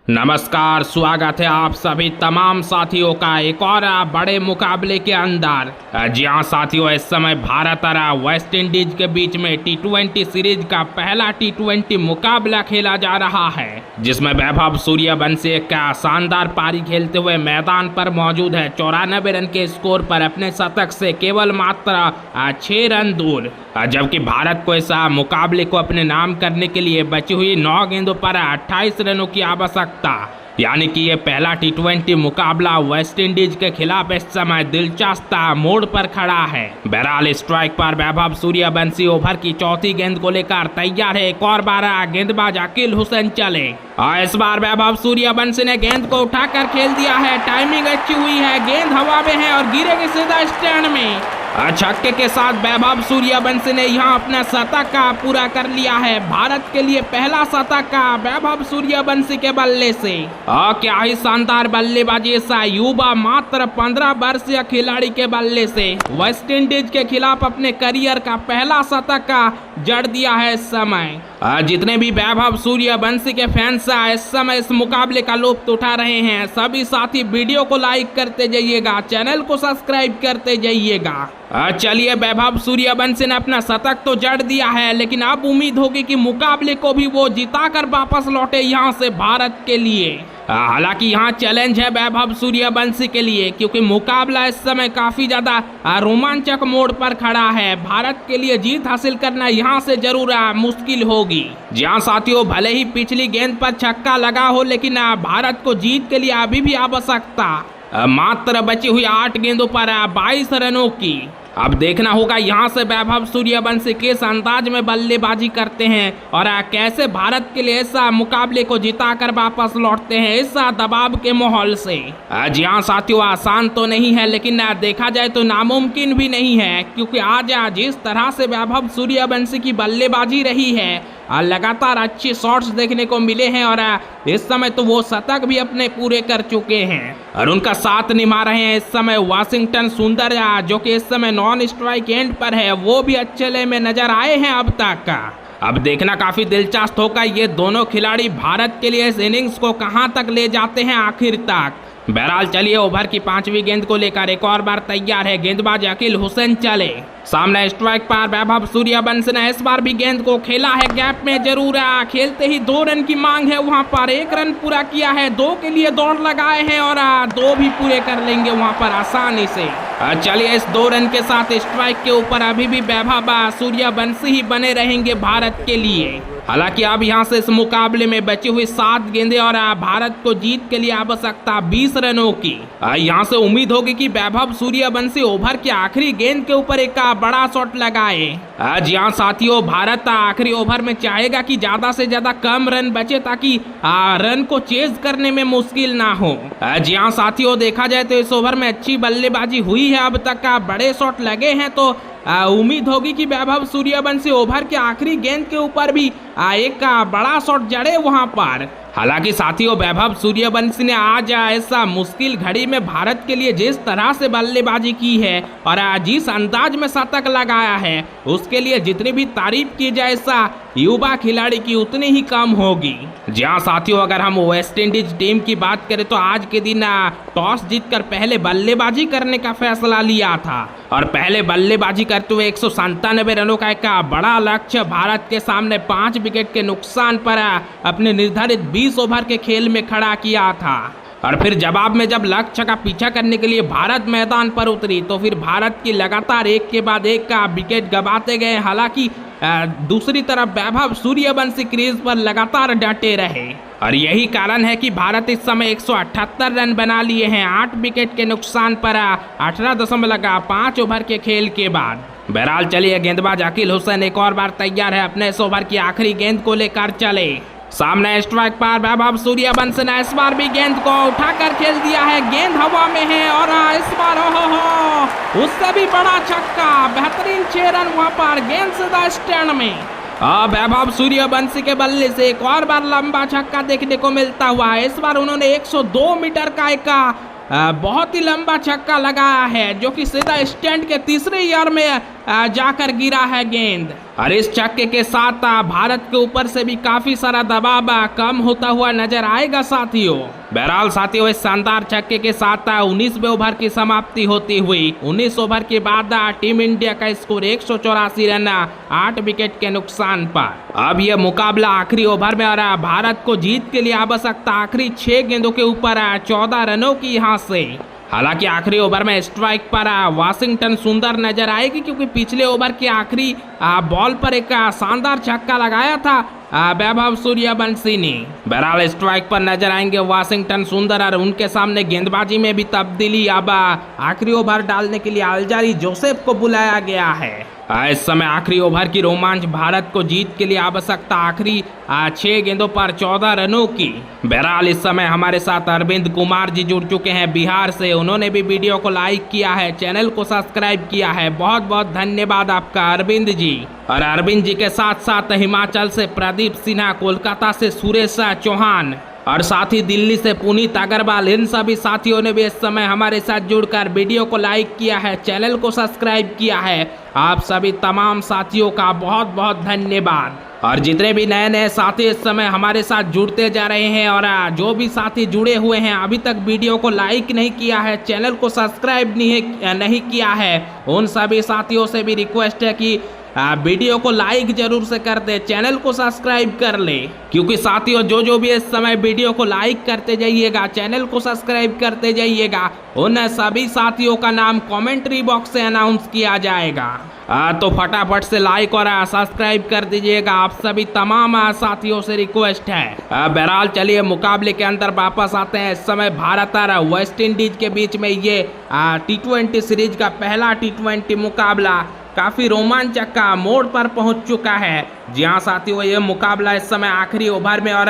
नमस्कार, स्वागत है आप सभी तमाम साथियों का एक और बड़े मुकाबले के अंदर। जी हाँ साथियों, इस समय भारत और वेस्ट इंडीज के बीच में टी20 सीरीज का पहला टी20 मुकाबला खेला जा रहा है, जिसमें वैभव सूर्यवंशी एक शानदार पारी खेलते हुए मैदान पर मौजूद है। 94 रन के स्कोर पर अपने शतक से केवल मात्र 6 रन दूर, जबकि भारत को इस मुकाबले को अपने नाम करने के लिए बची हुई 9 गेंदों पर 28 रनों की आवश्यकता, यानी कि ये पहला टी20 मुकाबला वेस्ट इंडीज के खिलाफ इस समय दिलचस्प मोड़ पर खड़ा है। बहरहाल स्ट्राइक पर वैभव सूर्यवंशी ओवर की चौथी गेंद को लेकर तैयार है। एक और बार गेंदबाज अकील हुसैन चले और इस बार वैभव सूर्यवंशी ने गेंद को उठाकर खेल दिया है। टाइमिंग अच्छी हुई है, गेंद हवा में है और गिरेगी सीधा स्टैंड में। छक्के के साथ वैभव सूर्यवंशी ने यहां अपना शतक पूरा कर लिया है। भारत के लिए पहला शतक वैभव सूर्यवंशी के बल्ले से। क्या ही शानदार बल्लेबाजी इस युवा मात्र 15 वर्षीय खिलाड़ी के बल्ले से वेस्ट इंडीज के खिलाफ अपने करियर का पहला शतक जड़ दिया है। इस समय जितने भी वैभव सूर्यवंशी के फैंस इस समय इस मुकाबले का लुत्फ उठा रहे हैं, सभी साथी वीडियो को लाइक करते जाइएगा, चैनल को सब्सक्राइब करते जाइएगा। चलिए, वैभव सूर्यवंशी ने अपना शतक तो जड़ दिया है, लेकिन अब उम्मीद होगी कि मुकाबले को भी वो जिताकर वापस लौटे यहाँ से भारत के लिए। हालांकि यहाँ चैलेंज है वैभव सूर्यवंशी के लिए, क्योंकि मुकाबला इस समय काफी ज्यादा रोमांचक मोड़ पर खड़ा है। भारत के लिए जीत हासिल करना यहाँ से जरूर मुश्किल होगी। जहाँ साथियों, भले ही पिछली गेंद पर छक्का लगा हो, लेकिन भारत को जीत के लिए अभी भी आवश्यकता मात्र बची हुई 8 गेंदों पर 22 रनों की। अब देखना होगा यहाँ से वैभव सूर्यवंशी किस अंदाज में बल्लेबाजी करते हैं और कैसे भारत के लिए इस मुकाबले को जिताकर वापस लौटते हैं इस दबाव के माहौल से। जी हाँ साथियों, आसान तो नहीं है, लेकिन देखा जाए तो नामुमकिन भी नहीं है, क्योंकि आज जिस तरह से वैभव सूर्यवंशी की बल्लेबाजी रही है, लगातार अच्छे शॉट्स देखने को मिले हैं और इस समय तो वो शतक भी अपने पूरे कर चुके हैं और उनका साथ निभा रहे हैं इस समय वाशिंगटन सुंदर, जो कि इस समय नॉन स्ट्राइक एंड पर है, वो भी अच्छे ले में नजर आए हैं अब तक। अब देखना काफी दिलचस्प होगा ये दोनों खिलाड़ी भारत के लिए इस इनिंग्स को कहां तक ले जाते हैं आखिर तक। बहरहाल चलिए, ओवर की 5वीं गेंद को लेकर एक और बार तैयार है गेंदबाज अकील हुसैन चले। सामने स्ट्राइक पर वैभव सूर्यवंशी ने इस बार भी गेंद को खेला है गैप में, जरूर खेलते ही 2 रन की मांग है। वहां पर 1 रन पूरा किया है, 2 के लिए दौड़ लगाए हैं और 2 भी पूरे कर लेंगे वहां पर आसानी से। चलिए, इस 2 रन के साथ स्ट्राइक के ऊपर अभी भी वैभव सूर्यवंशी ही बने रहेंगे भारत के लिए। हालांकि अब यहां से इस मुकाबले में बची हुई 7 गेंदें और भारत को जीत के लिए आवश्यकता 20 रनों की। यहां से उम्मीद होगी कि वैभव सूर्यवंशी ओवर की आखिरी गेंद के ऊपर एक बड़ा शॉट लगाए। जी हाँ साथियों, भारत आखिरी ओवर में चाहेगा कि ज्यादा से ज्यादा कम रन बचे, ताकि रन को चेज करने में मुश्किल ना हो। जी हाँ साथियों, देखा जाए तो इस ओवर में अच्छी बल्लेबाजी हुई है, अब तक बड़े शॉट लगे हैं, तो उम्मीद होगी कि वैभव सूर्यवंशी ओवर के आखिरी गेंद के ऊपर भी एक बड़ा शॉट जड़े वहां पर। हालांकि साथियों, वैभव सूर्यवंशी ने आज इस मुश्किल घड़ी में भारत के लिए जिस तरह से बल्लेबाजी की है और जिस अंदाज में शतक लगाया है, उसके लिए जितनी भी तारीफ की जाए इस युवा खिलाड़ी की उतनी ही कम होगी। जी हाँ साथियों, अगर हम वेस्ट इंडीज टीम की बात करें तो आज के दिन टॉस जीतकर पहले बल्लेबाजी करने का फैसला लिया था और पहले बल्लेबाजी करते हुए 197 रनों का एक बड़ा लक्ष्य भारत के सामने 5 विकेट के नुकसान पर अपने निर्धारित 20 ओवर के खेल में खड़ा किया था। और फिर जवाब में जब लक्ष्य का पीछा करने के लिए भारत मैदान पर उतरी, तो फिर भारत की लगातार एक के बाद एक का विकेट गंवाते गए। हालांकि दूसरी तरफ वैभव सूर्यवंशी क्रीज पर लगातार डटे रहे और यही कारण है कि भारत इस समय 178 रन बना लिए हैं 8 विकेट के नुकसान पर 18.5 ओवर के खेल के बाद। बहरहाल चलिए, गेंदबाज अकील हुसैन एक और बार तैयार है अपने इस ओवर की आखिरी गेंद को लेकर चले। सामने स्ट्राइक पर वैभव सूर्यवंशी ने इस बार भी गेंद को उठाकर खेल दिया है, गेंद हवा में है और इस बार उससे भी बड़ा छक्का, बेहतरीन 6 रन वहां पर, गेंद सीधा स्टैंड में। वैभव सूर्यवंशी के बल्ले से एक और बार लंबा छक्का देखने को मिलता हुआ है। इस बार उन्होंने 102 मीटर का एक बहुत ही लंबा छक्का लगाया है, जो कि सीधा स्टैंड के तीसरे ईयर में जाकर गिरा है गेंद। और इस छक्के के साथ भारत के ऊपर से भी काफी सारा दबाव कम होता हुआ नजर आएगा साथियों। बहरहाल साथियों, इस शानदार छक्के के साथ 19वें ओवर की समाप्ति होती हुई 19 ओवर के बाद टीम इंडिया का स्कोर 184 रन 8 विकेट के नुकसान पर। अब यह मुकाबला आखिरी ओवर में और भारत को जीत के लिए आवश्यकता आखिरी 6 गेंदों के ऊपर 14 रनों की यहाँ से। हालांकि आखिरी ओवर में स्ट्राइक पर वाशिंगटन सुंदर नजर आएगी, क्योंकि पिछले ओवर के आखिरी बॉल पर एक शानदार छक्का लगाया था वैभव सूर्यवंशी ने। बहरहाल स्ट्राइक पर नजर आएंगे वाशिंगटन सुंदर और उनके सामने गेंदबाजी में भी तब्दीली। अब आखिरी ओवर डालने के लिए अल्जारी जोसेफ को बुलाया गया है। इस समय आखिरी ओवर की रोमांच भारत को जीत के लिए आवश्यकता आखिरी 6 गेंदों पर 14 रनों की। बहरहाल इस समय हमारे साथ अरविंद कुमार जी जुड़ चुके हैं बिहार से। उन्होंने भी वीडियो को लाइक किया है, चैनल को सब्सक्राइब किया है। बहुत बहुत धन्यवाद आपका अरविंद जी। और अरविंद जी के साथ साथ हिमाचल से प्रदीप सिन्हा, कोलकाता से सुरेश चौहान और साथ ही दिल्ली से पुनीत अग्रवाल, इन सभी साथियों ने भी इस समय हमारे साथ जुड़कर वीडियो को लाइक किया है, चैनल को सब्सक्राइब किया है। आप सभी तमाम साथियों का बहुत बहुत धन्यवाद। और जितने भी नए नए साथी इस समय हमारे साथ जुड़ते जा रहे हैं और जो भी साथी जुड़े हुए हैं अभी तक वीडियो को लाइक नहीं किया है, चैनल को सब्सक्राइब नहीं किया है, उन सभी साथियों से भी रिक्वेस्ट है कि वीडियो को लाइक जरूर से कर दे, चैनल को सब्सक्राइब कर ले। क्योंकि साथियों जो भी इस समय वीडियो को लाइक करते जाइएगा, चैनल को सब्सक्राइब करते जाइएगा, उन सभी साथियों का नाम कमेंट्री बॉक्स से अनाउंस किया जाएगा। तो फटाफट से लाइक और सब्सक्राइब कर दीजिएगा, आप सभी तमाम साथियों से रिक्वेस्ट है। बहरहाल चलिए मुकाबले के अंदर वापस आते हैं। इस समय भारत और वेस्ट इंडीज के बीच में ये T20 सीरीज का पहला T20 मुकाबला काफी रोमांचक का मोड़ पर पहुंच चुका है। जी हाँ साथियों, ये मुकाबला इस समय आखिरी ओवर में और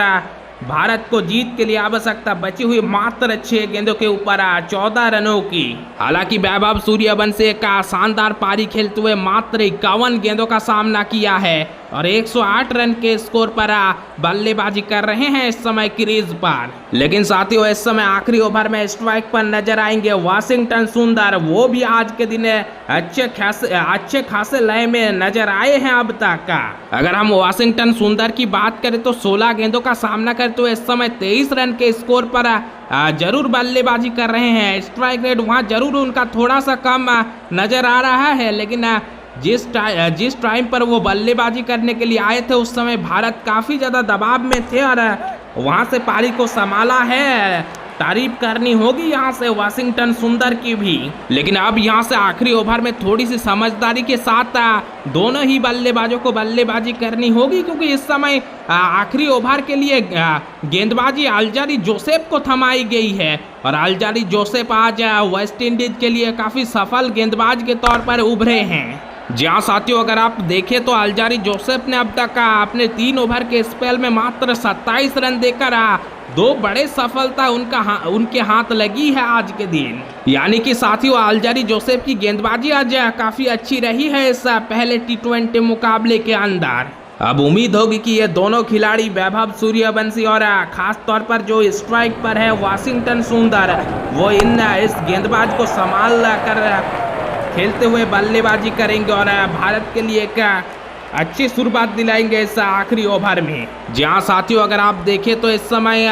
भारत को जीत के लिए आवश्यकता बची हुई मात्र 6 गेंदों के ऊपर 14 रनों की। हालांकि वैभव सूर्यवंशी का शानदार पारी खेलते हुए मात्र 51 गेंदों का सामना किया है और 108 रन के स्कोर पर बल्लेबाजी कर रहे हैं इस समय क्रीज पर। लेकिन साथियों इस समय आखिरी ओवर में स्ट्राइक पर नजर आएंगे वाशिंगटन सुंदर। वो भी आज के दिन अच्छे खासे लय में नजर आए हैं अब तक का। अगर हम वाशिंगटन सुंदर की बात करें तो 16 गेंदों का सामना करते हुए इस समय 23 रन के स्कोर पर जरूर बल्लेबाजी कर रहे हैं। स्ट्राइक रेट वहाँ जरूर उनका थोड़ा सा कम नजर आ रहा है, लेकिन जिस टाइम पर वो बल्लेबाजी करने के लिए आए थे उस समय भारत काफ़ी ज़्यादा दबाव में थे और वहाँ से पारी को संभाला है। तारीफ करनी होगी यहाँ से वाशिंगटन सुंदर की भी। लेकिन अब यहाँ से आखिरी ओवर में थोड़ी सी समझदारी के साथ दोनों ही बल्लेबाजों को बल्लेबाजी करनी होगी, क्योंकि इस समय आखिरी ओवर के लिए गेंदबाजी अल्जारी जोसेफ को थमाई गई है और अल्जारी जोसेफ आज वेस्ट इंडीज के लिए काफ़ी सफल गेंदबाज के तौर पर उभरे हैं। जी हाँ साथियों, अगर आप देखें तो अल्जारी जोसेफ ने अब तक अपने 3 ओवर के स्पेल में मात्र 27 रन देकर 2 बड़े सफलता उनके हाथ लगी है आज के दिन। यानी कि साथियों अल्जारी जोसेफ की गेंदबाजी आज काफ़ी अच्छी रही है इस पहले T20 मुकाबले के अंदर। अब उम्मीद होगी कि ये दोनों खिलाड़ी वैभव सूर्यवंशी और खास तौर पर जो स्ट्राइक पर है वाशिंगटन सुंदर, वो इस गेंदबाज को संभाल कर खेलते हुए बल्लेबाजी करेंगे और भारत के लिए एक अच्छी शुरुआत दिलाएंगे इस आखिरी ओवर में। जहां साथियों अगर आप देखें तो इस समय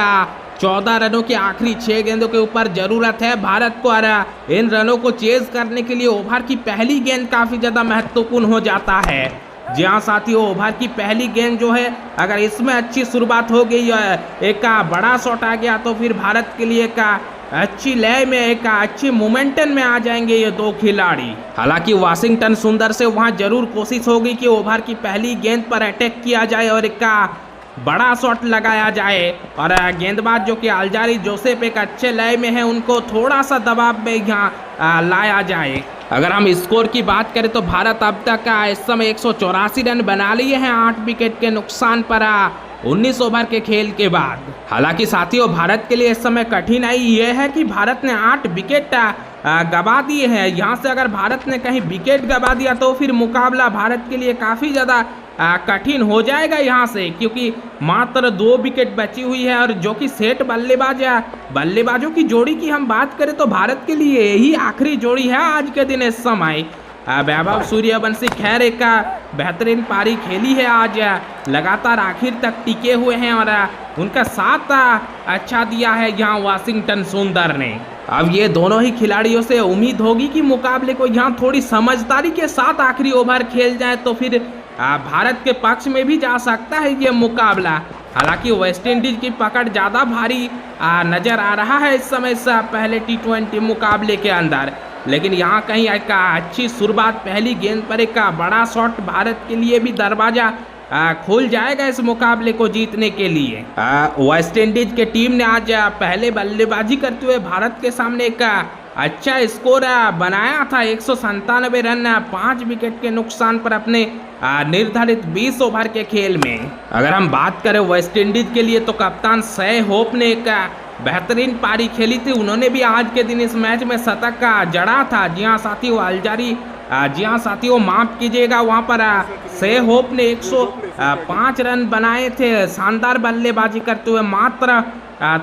14 रनों की आखिरी 6 गेंदों के ऊपर जरूरत है भारत को और इन रनों को चेज करने के लिए ओवर की पहली गेंद काफ़ी ज़्यादा महत्वपूर्ण हो जाता है। जी हाँ साथियों, ओवर की पहली गेंद जो है अगर इसमें अच्छी शुरुआत हो गई, एक बड़ा शॉट आ गया तो फिर भारत के लिए एक अच्छी लय में एक अच्छी मोमेंटम में आ जाएंगे ये 2 खिलाड़ी। हालांकि वाशिंगटन सुंदर से वहां जरूर कोशिश होगी कि ओवर की पहली गेंद पर अटैक किया जाए और एक बड़ा शॉट लगाया जाए और गेंदबाज जो कि अल्जारी जोसेफ एक अच्छे लय में है उनको थोड़ा सा दबाव में यहाँ लाया जाए। अगर हम स्कोर की बात करें तो भारत अब तक इस समय 184 रन बना लिए हैं 8 विकेट के नुकसान पर 19 ओवर के खेल के बाद। हालांकि साथियों भारत के लिए इस समय कठिनाई ये है कि भारत ने 8 विकेट गवा दिए हैं। यहाँ से अगर भारत ने कहीं विकेट गवा दिया तो फिर मुकाबला भारत के लिए काफ़ी ज़्यादा कठिन हो जाएगा यहाँ से, क्योंकि मात्र 2 विकेट बची हुई है और जो कि सेट बल्लेबाजों की जोड़ी की हम बात करें तो भारत के लिए यही आखिरी जोड़ी है आज के दिन इस समय। वैभव सूर्यवंशी खैर एक बेहतरीन पारी खेली है आज, लगातार आखिर तक टिके हुए हैं और उनका साथ अच्छा दिया है यहाँ वाशिंगटन सुंदर ने। अब ये दोनों ही खिलाड़ियों से उम्मीद होगी कि मुकाबले को यहाँ थोड़ी समझदारी के साथ आखिरी ओवर खेल जाए तो फिर भारत के पक्ष में भी जा सकता है ये मुकाबला। हालांकि वेस्टइंडीज की पकड़ ज़्यादा भारी नज़र आ रहा है इस समय से पहले T20 मुकाबले के अंदर, लेकिन यहाँ कहीं एक अच्छी शुरुआत, पहली गेंद पर एक बड़ा शॉट भारत के लिए भी दरवाजा खुल जाएगा इस मुकाबले को जीतने के लिए। वेस्टइंडीज के टीम ने आज पहले बल्लेबाजी करते हुए भारत के सामने एक अच्छा स्कोर बनाया था, 197 रन 5 विकेट के नुकसान पर अपने निर्धारित 20 ओवर के खेल में। अगर हम बात करें वेस्टइंडीज के लिए तो कप्तान शे होप ने एक बेहतरीन पारी खेली थी, उन्होंने भी आज के दिन इस मैच में शतक जड़ा था। जी हाँ साथियों, माफ कीजिएगा, वहाँ पर शे होप ने 105 रन बनाए थे शानदार बल्लेबाजी करते हुए, मात्र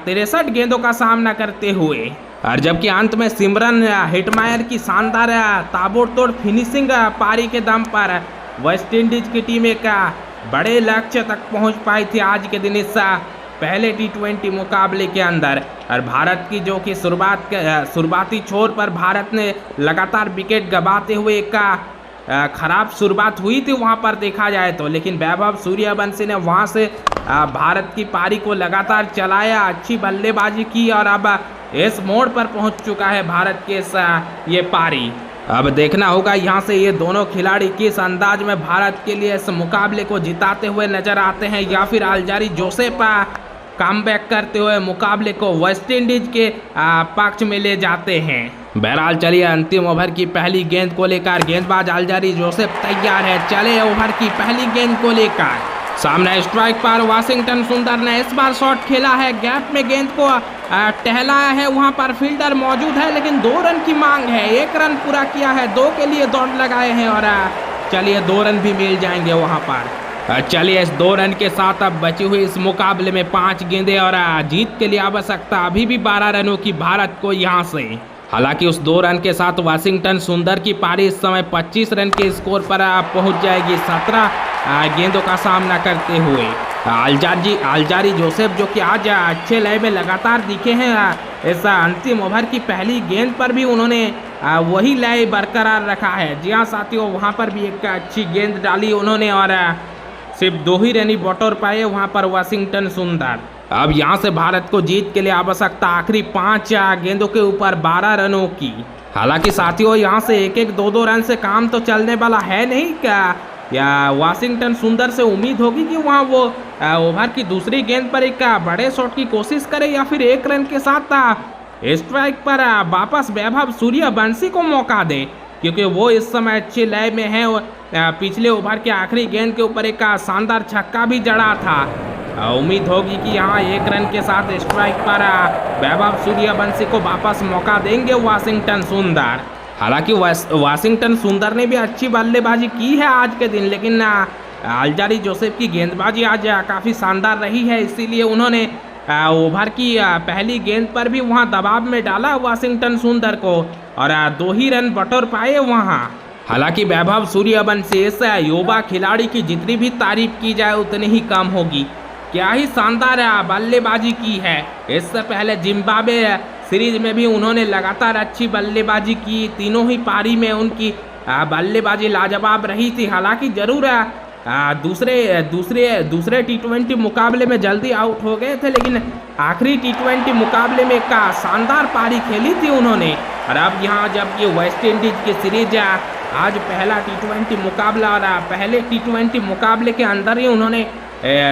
63 गेंदों का सामना करते हुए। और जबकि अंत में सिमरन हिटमायर की शानदार ताबड़तोड़ फिनिशिंग पारी के दम पर वेस्टइंडीज की टीम एक बड़े लक्ष्य तक पहुंच पाई थी आज के दिन इस पहले T20 मुकाबले के अंदर। और भारत की जो कि शुरुआती छोर पर भारत ने लगातार विकेट गंवाते हुए एक खराब शुरुआत हुई थी वहां पर देखा जाए तो, लेकिन वैभव सूर्यवंशी ने वहां से भारत की पारी को लगातार चलाया, अच्छी बल्लेबाजी की और अब इस मोड़ पर पहुंच चुका है भारत के ये पारी। अब देखना होगा यहाँ से ये दोनों खिलाड़ी किस अंदाज में भारत के लिए इस मुकाबले को जिताते हुए नजर आते हैं या फिर अल्जारी जोसेफ कमबैक करते हुए मुकाबले को वेस्टइंडीज के पक्ष में ले जाते हैं। बहरहाल चलिए अंतिम ओवर की पहली गेंद को लेकर गेंदबाज अल्जारी जोसेफ तैयार है। चले ओवर की पहली गेंद को लेकर, सामने स्ट्राइक पर वाशिंगटन सुंदर ने इस बार शॉट खेला है, गैप में गेंद को टहलाया है, वहां पर फील्डर मौजूद है लेकिन 2 रन की मांग है, 1 रन पूरा किया है, 2 के लिए दौड़ लगाए हैं और चलिए 2 रन भी मिल जाएंगे वहां पर। चलिए इस 2 रन के साथ अब बची हुई इस मुकाबले में 5 गेंदें और जीत के लिए आवश्यकता अभी भी 12 रनों की भारत को यहाँ से। हालांकि उस 2 रन के साथ वाशिंगटन सुंदर की पारी इस समय 25 रन के स्कोर पर पहुंच जाएगी 17 गेंदों का सामना करते हुए। अल्जारी जोसेफ जो कि आज अच्छे लय में लगातार दिखे हैं, इस अंतिम ओवर की पहली गेंद पर भी उन्होंने वही लय बरकरार रखा है। जी हाँ साथियों, वहाँ पर भी एक अच्छी गेंद डाली उन्होंने और सिर्फ 2 ही रन बटोर पाए वहाँ पर वाशिंगटन सुंदर। अब यहाँ से भारत को जीत के लिए आवश्यकता आखिरी 5 गेंदों के ऊपर 12 रनों की। हालांकि साथियों यहाँ से 1-1, 2-2 रन से काम तो चलने वाला है नहीं क्या, या वाशिंगटन सुंदर से उम्मीद होगी कि वहाँ वो ओवर की दूसरी गेंद पर एक बड़े शॉट की कोशिश करे या फिर 1 रन के साथ स्ट्राइक पर वापस वैभव सूर्यवंशी को मौका दे, क्योंकि वो इस समय अच्छे लय में है। पिछले ओवर के आखिरी गेंद के ऊपर एक शानदार छक्का भी जड़ा था। उम्मीद होगी कि यहाँ 1 रन के साथ स्ट्राइक पर वैभव सूर्यवंशी को वापस मौका देंगे वाशिंगटन सुंदर। हालांकि वाशिंगटन सुंदर ने भी अच्छी बल्लेबाजी की है आज के दिन, लेकिन अल्जारी जोसेफ की गेंदबाजी आज काफ़ी शानदार रही है, इसीलिए उन्होंने ओवर की पहली गेंद पर भी वहां दबाव में डाला वाशिंगटन सुंदर को और 2 ही रन बटोर पाए वहां। हालांकि वैभव सूर्यवंशी इस युवा खिलाड़ी की जितनी भी तारीफ की जाए उतनी ही कम होगी। क्या ही शानदार बल्लेबाजी की है। इससे पहले जिम्बाब्वे सीरीज में भी उन्होंने लगातार अच्छी बल्लेबाजी की, तीनों ही पारी में उनकी बल्लेबाजी लाजवाब रही थी। हालांकि जरूर दूसरे T20 मुकाबले में जल्दी आउट हो गए थे, लेकिन आखिरी T20 मुकाबले में एक शानदार पारी खेली थी उन्होंने। और अब यहाँ जब ये वेस्टइंडीज की सीरीज आज पहला T20 मुकाबला और पहले T20 मुकाबले के अंदर ही उन्होंने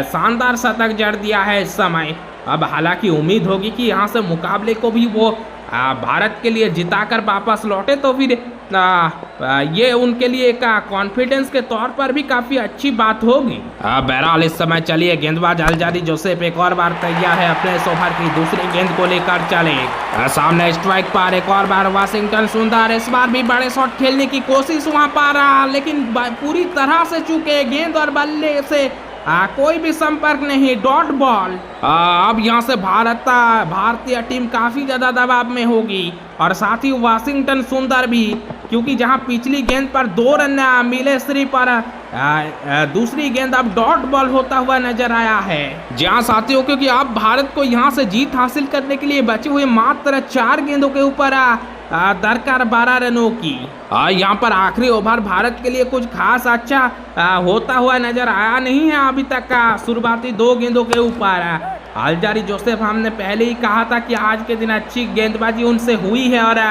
शानदार शतक जड़ दिया है इस समय। अब हालांकि उम्मीद होगी कि यहाँ से मुकाबले को भी वो भारत के लिए जिताकर वापस लौटे तो फिर ये उनके लिए एक कॉन्फिडेंस के तौर पर भी काफ़ी अच्छी बात होगी। बहरहाल इस समय चलिए गेंदबाज अल्जारी जोसेफ एक और बार तैयार है अपने इस ओवर की दूसरी गेंद को लेकर चले। सामने स्ट्राइक पर एक और बार वाशिंगटन सुंदर, इस बार भी बड़े शॉट खेलने की कोशिश वहां पर, लेकिन पूरी तरह से चूके गेंद और बल्ले से कोई भी संपर्क नहीं, डॉट बॉल। अब यहाँ से भारतीय टीम काफ़ी ज़्यादा दबाव में होगी और साथ ही वाशिंगटन सुंदर भी, क्योंकि जहां पिछली गेंद पर 2 रन मिले सिर्फ पर दूसरी गेंद अब डॉट बॉल होता हुआ नजर आया है। जहां साथियों क्योंकि अब भारत को यहां से जीत हासिल करने के लिए बचे हुए मात्र 4 गेंदों के ऊपर दरकार 12 रनों की। यहाँ पर आखिरी ओवर भारत के लिए कुछ खास अच्छा होता हुआ नजर आया नहीं है अभी तक का शुरुआती 2 गेंदों के ऊपर। अल्जारी जोसेफ हमने पहले ही कहा था कि आज के दिन अच्छी गेंदबाजी उनसे हुई है और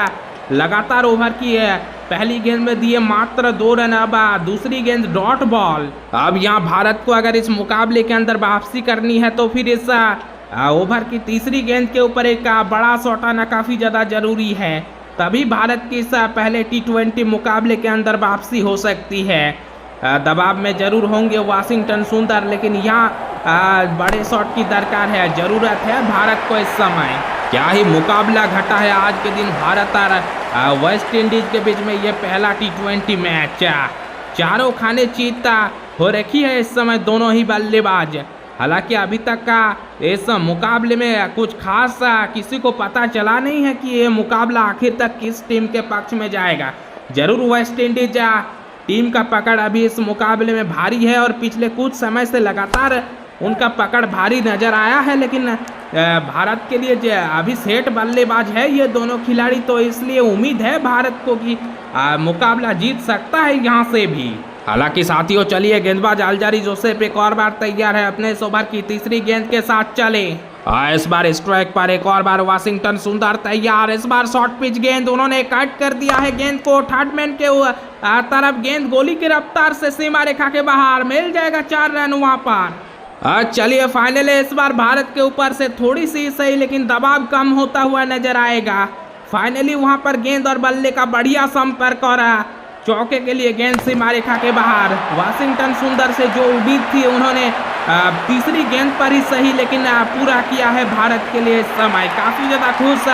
लगातार ओवर की है। पहली गेंद में दिए मात्र 2 रन, अब दूसरी गेंद डॉट बॉल। अब यहाँ भारत को अगर इस मुकाबले के अंदर वापसी करनी है तो फिर इस ओवर की तीसरी गेंद के ऊपर एक बड़ा शॉट आना काफ़ी ज़्यादा जरूरी है, तभी भारत की इस पहले T20 मुकाबले के अंदर वापसी हो सकती है। दबाव में जरूर होंगे वाशिंगटन सुंदर, लेकिन यहाँ बड़े शॉट की दरकार है, ज़रूरत है भारत को इस समय। क्या ही मुकाबला घटा है आज के दिन भारत और वेस्ट इंडीज के बीच में ये पहला T20 मैच। चारों खाने चीता हो रखी है इस समय दोनों ही बल्लेबाज। हालांकि अभी तक का इस मुकाबले में कुछ खास किसी को पता चला नहीं है कि ये मुकाबला आखिर तक किस टीम के पक्ष में जाएगा। जरूर वेस्ट इंडीज टीम का पकड़ अभी इस मुकाबले में भारी है और पिछले कुछ समय से लगातार उनका पकड़ भारी नजर आया है, लेकिन भारत के लिए अभी सेठ बल्लेबाज है ये दोनों खिलाड़ी, तो इसलिए उम्मीद है भारत को कि मुकाबला जीत सकता है यहाँ से भी। हालांकि साथियों चलिए गेंदबाज अल्जारी जोसेफ एक और बार तैयार है अपने इस ओवर की तीसरी गेंद के साथ चले। इस बार स्ट्राइक पर एक और बार वाशिंगटन सुंदर तैयार। इस बार शॉर्ट पिच गेंद उन्होंने कट कर दिया है गेंद को थर्ड मैन के तरफ। गेंद गोली की रफ्तार से सीमा रेखा के बाहर, मिल जाएगा 4 रन वहां पर। चलिए फाइनली इस बार भारत के ऊपर से थोड़ी सी सही लेकिन दबाव कम होता हुआ नजर आएगा। फाइनली वहां पर गेंद और बल्ले का बढ़िया संपर्क और चौके के लिए गेंद सीमा रेखा के बाहर। वाशिंगटन सुंदर से जो उम्मीद थी उन्होंने तीसरी गेंद पर ही सही लेकिन पूरा किया है भारत के लिए। इस समय काफ़ी ज़्यादा खुश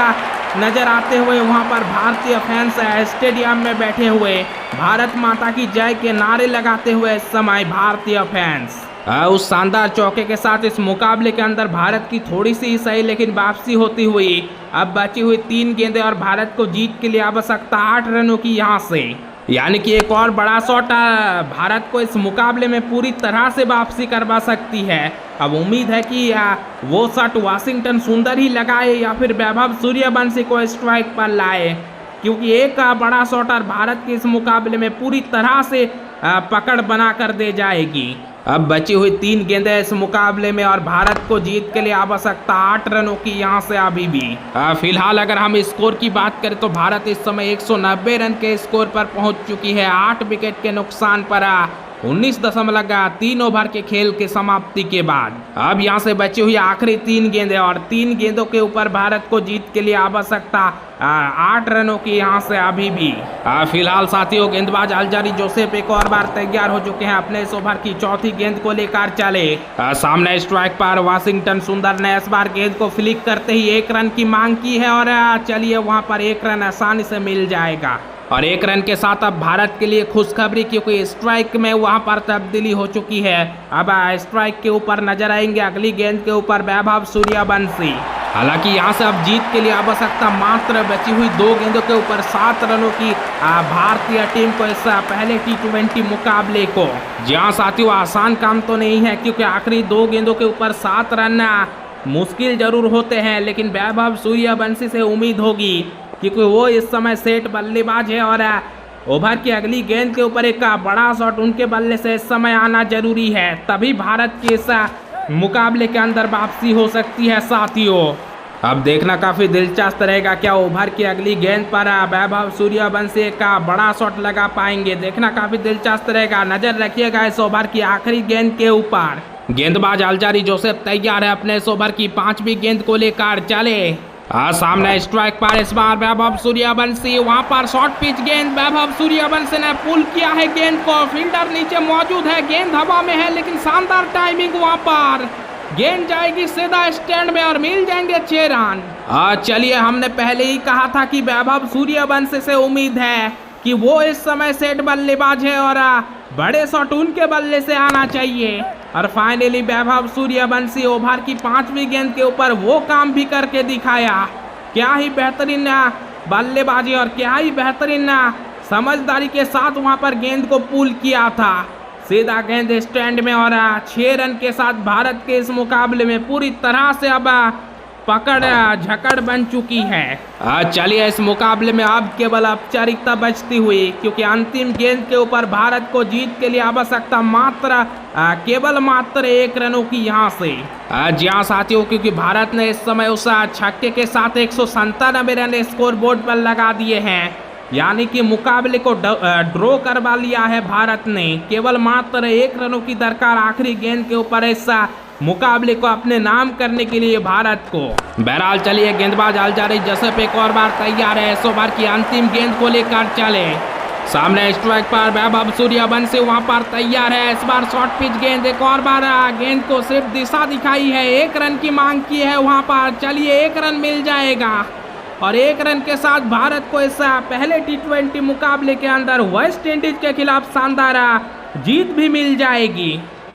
नजर आते हुए वहां पर भारतीय फैंस स्टेडियम में बैठे हुए भारत माता की जय के नारे लगाते हुए इस समय भारतीय फैंस। उस शानदार चौके के साथ इस मुकाबले के अंदर भारत की थोड़ी सी सही लेकिन वापसी होती हुई अब बची हुई 3 गेंदें और भारत को जीत के लिए आवश्यकता 8 रनों की यहाँ से, यानी कि एक और बड़ा शॉट भारत को इस मुकाबले में पूरी तरह से वापसी करवा सकती है। अब उम्मीद है कि वो शॉट वाशिंगटन सुंदर ही लगाए या फिर वैभव सूर्यवंशी को स्ट्राइक पर लाए, क्योंकि एक बड़ा शॉट और भारत के इस मुकाबले में पूरी तरह से पकड़ बना कर दे जाएगी। अब बची हुई 3 गेंदें इस मुकाबले में और भारत को जीत के लिए आवश्यकता 8 रनों की यहाँ से अभी भी। फिलहाल अगर हम स्कोर की बात करें तो भारत इस समय 190 रन के स्कोर पर पहुंच चुकी है 8 विकेट के नुकसान पर 19.3 ओवर के खेल के समाप्ति के बाद। अब यहाँ से बची हुई आखिरी 3 गेंदें और 3 गेंदों के ऊपर भारत को जीत के लिए आवश्यकता 8 रनों की यहाँ से अभी भी। फिलहाल साथियों गेंदबाज अल्जारी जोसेफ एक और बार तैयार हो चुके हैं अपने इस ओवर की चौथी गेंद को लेकर चले। सामने स्ट्राइक पर वाशिंगटन सुंदर ने इस बार गेंद को फ्लिक करते ही 1 रन की मांग की है और चलिए वहां पर 1 रन आसानी से मिल जाएगा। और 1 रन के साथ अब भारत के लिए खुशखबरी, क्योंकि स्ट्राइक में वहां पर तब्दीली हो चुकी है। अब स्ट्राइक के ऊपर नजर आएंगे अगली गेंद के ऊपर वैभव सूर्यवंशी। हालांकि यहां से अब जीत के लिए आवश्यकता मात्र बची हुई 2 गेंदों के ऊपर 7 रनों की भारतीय टीम को इस पहले T20 मुकाबले को। जहां साथियों आसान काम तो नहीं है, क्योंकि आखिरी 2 गेंदों के ऊपर 7 रन मुश्किल जरूर होते हैं, लेकिन वैभव सूर्यवंशी से उम्मीद होगी क्योंकि वो इस समय सेट बल्लेबाज है और ओवर की अगली गेंद के ऊपर एक बड़ा शॉट उनके बल्ले से इस समय आना जरूरी है, तभी भारत के इस मुकाबले के अंदर वापसी हो सकती है साथियों। अब देखना काफ़ी दिलचस्प रहेगा क्या ओवर की अगली गेंद पर वैभव सूर्यवंशी का बड़ा शॉट लगा पाएंगे। देखना काफ़ी दिलचस्प रहेगा, नज़र रखिएगा इस ओवर की आखिरी गेंद के ऊपर। गेंदबाज अल्जारी जोसेफ तैयार है अपने इस ओवर की 5वीं गेंद को लेकर चले। सामने स्ट्राइक पर इस बार वैभव सूर्यवंशी, वहां पर शॉर्ट पिच गेंद वैभव सूर्यवंशी ने पुल किया है गेंद को, फील्डर नीचे मौजूद है, गेंद हवा में है लेकिन शानदार टाइमिंग, वहां पर गेंद जाएगी सीधा स्टैंड में और मिल जाएंगे 6 रन। चलिए हमने पहले ही कहा था कि वैभव सूर्यवंशी से उम्मीद है कि वो इस समय सेट बल्लेबाज है और बड़े शॉट उनके बल्ले से आना चाहिए। और फाइनली वैभव सूर्यवंशी ओवर की 5वीं गेंद के ऊपर वो काम भी करके दिखाया। क्या ही बेहतरीन बल्लेबाजी और क्या ही बेहतरीन समझदारी के साथ वहां पर गेंद को पुल किया था, सीधा गेंद स्टैंड में। और 6 रन के साथ भारत के इस मुकाबले में पूरी तरह से अब पकड़ झकड़ बन चुकी है। चलिए इस मुकाबले में अब केवल औपचारिकता बचती हुई, क्योंकि अंतिम गेंद के ऊपर भारत को जीत के लिए आवश्यकता केवल मात्र 1 रनों की यहाँ से। जी हाँ साथियों, क्योंकि भारत ने इस समय उस छक्के के साथ 197 रन स्कोर बोर्ड पर लगा दिए हैं, यानी कि मुकाबले को ड्रॉ करवा लिया है भारत ने। केवल मात्र 1 रनों की दरकार आखिरी गेंद के ऊपर ऐसा मुकाबले को अपने नाम करने के लिए भारत को। बहरहाल चलिए गेंदबाज अलजारी जसप एक और बार तैयार है, 100 ओवर की अंतिम गेंद को लेकर चले। सामने स्ट्राइक पर वैभव सूर्यवंशी वहां पर तैयार है, इस बार शॉर्ट पिच गेंद, एक और बार गेंद को सिर्फ दिशा दिखाई है, 1 रन की मांग की है वहां पर। चलिए 1 रन मिल जाएगा और 1 रन के साथ भारत को इस पहले T20 मुकाबले के अंदर वेस्ट इंडीज के खिलाफ शानदार जीत भी मिल जाएगी।